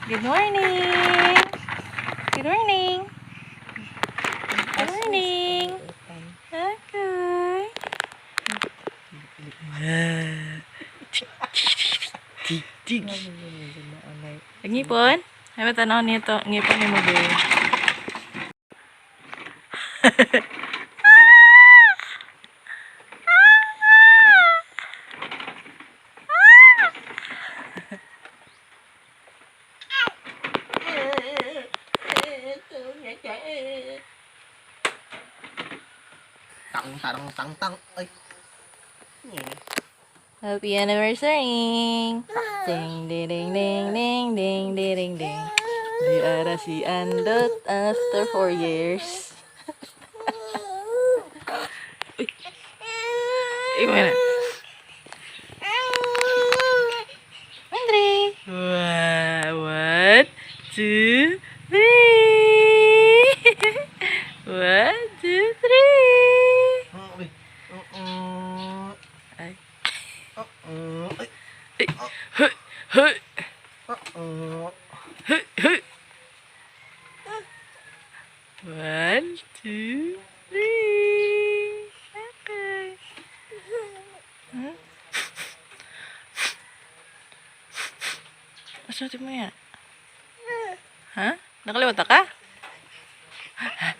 Good morning. Good morning. Good morning. Okay. Tik. Ngipon? Ay matanaw nito. Ngipon ni mo be. Tang. Ay. Happy anniversary! Ding ding ding ding ding ding ding ding. Di ara si Andot after 4 years. Uy. Mana? Andre. One, two, three. One, two, three. Ay. Hey. One, two, three. Okay. Hmm? Masutin mo yan. Ha? Nakalimutan ka? Okay.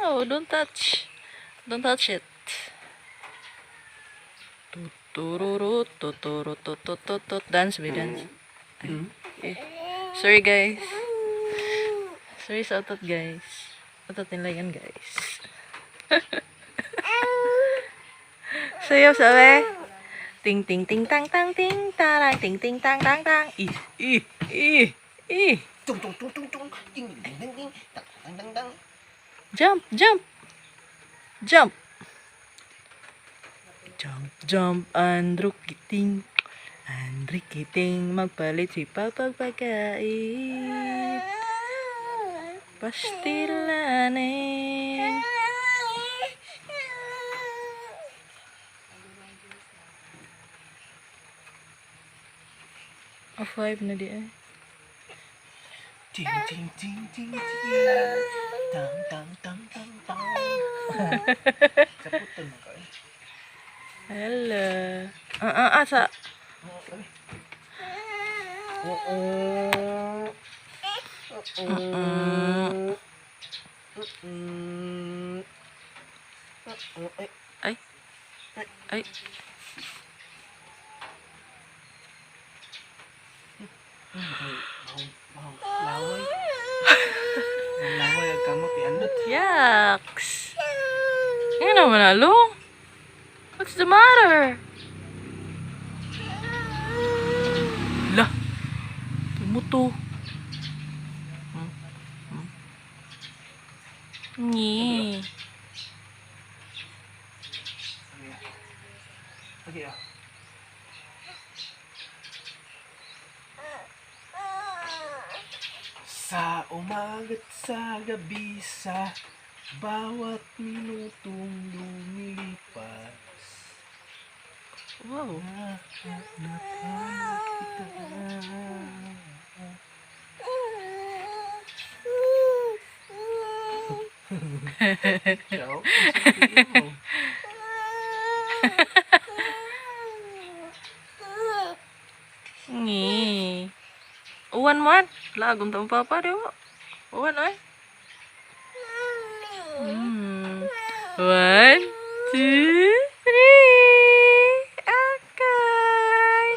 No, don't touch. Don't touch it. Tuturu. Dance, we dance. Okay. Sorry guys. Sorry sa otot guys. Otot nila yan guys. Sayaw sabi. Ting ting ting tang tang ting tarang ting ting tang tang tang. Ih. Tung. Ding. Tang. Jump. Jump, Andrew Kiting. Magpalit si Papag pagkain. Pastilanin. A 5 na di eh. Ting. Tang. Kaputan mo ka. Hello. Asa. Ay. Laway. Laway ang kamot iandot. Yucks. Yan naman along. What's the matter? Lah. Tumuto. Nyi. Okay. Sa umaga't sa gabi, sa bawat minutong lumilipas. Wow. Nahanap kita. Ikaw, sabihin mo. Ngi. Uwan man. Lagom tang papa dewa. Uwan ay. 1, 2, 3. Okay.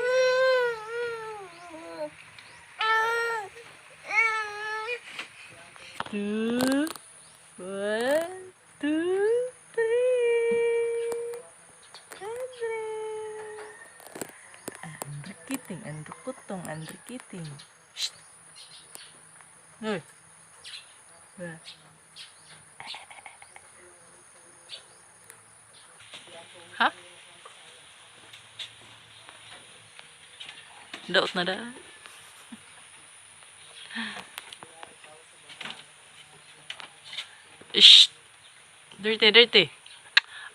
2, 1, 2, 3. Andrew kutong, Andrew kiting. Shh. Hoy. Ha? Daot na da. Shh. Dirty.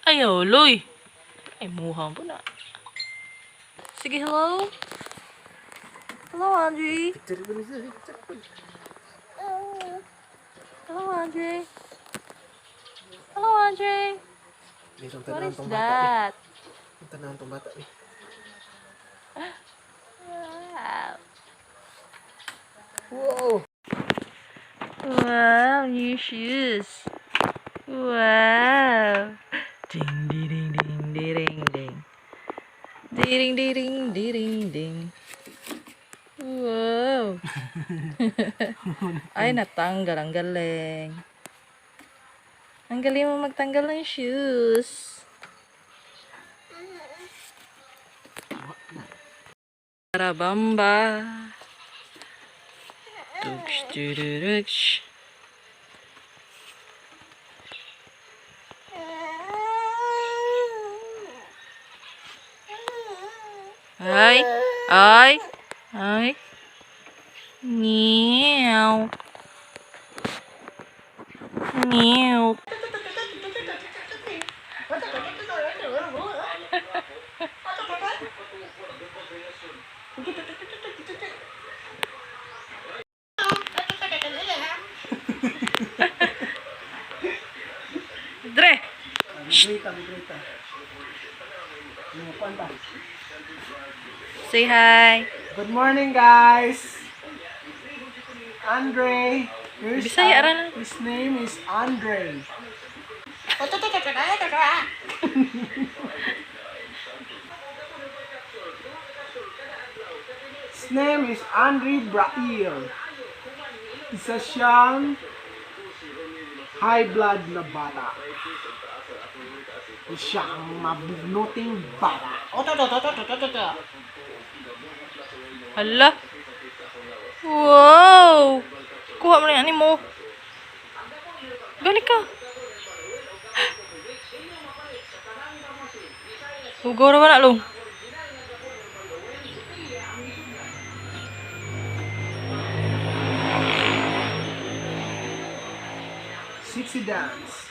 Ayaw, loy. Ay, muhang po na. Sige, hello? Hello, Andre. Hello, Andre. Hello, Andre. What is that? Ang tanahan tong bata eh. Wow. Wow! Wow, new shoes. Wow. Ding, ding, ding, ding, ding, ding. Ding, ding, ding, ding, ding. Wow. Ay, natanggal. Ang galing. Ang galing mo magtanggal ng shoes. Karabamba. Tuksh, tuduruksh. Ay, ay, ay. Meow. Meow. Dre. Grita. Say hi. Good morning, guys. Andre. Bisaya ra. His name is Andre. His name is Andre Brail. Isa siyang high blood na bata. Isa siyang mabugnuting bata. Hala. Wow. Kuha mo na yung ani mo. Gali ka. Hugo ra ba na long? Sexy dance.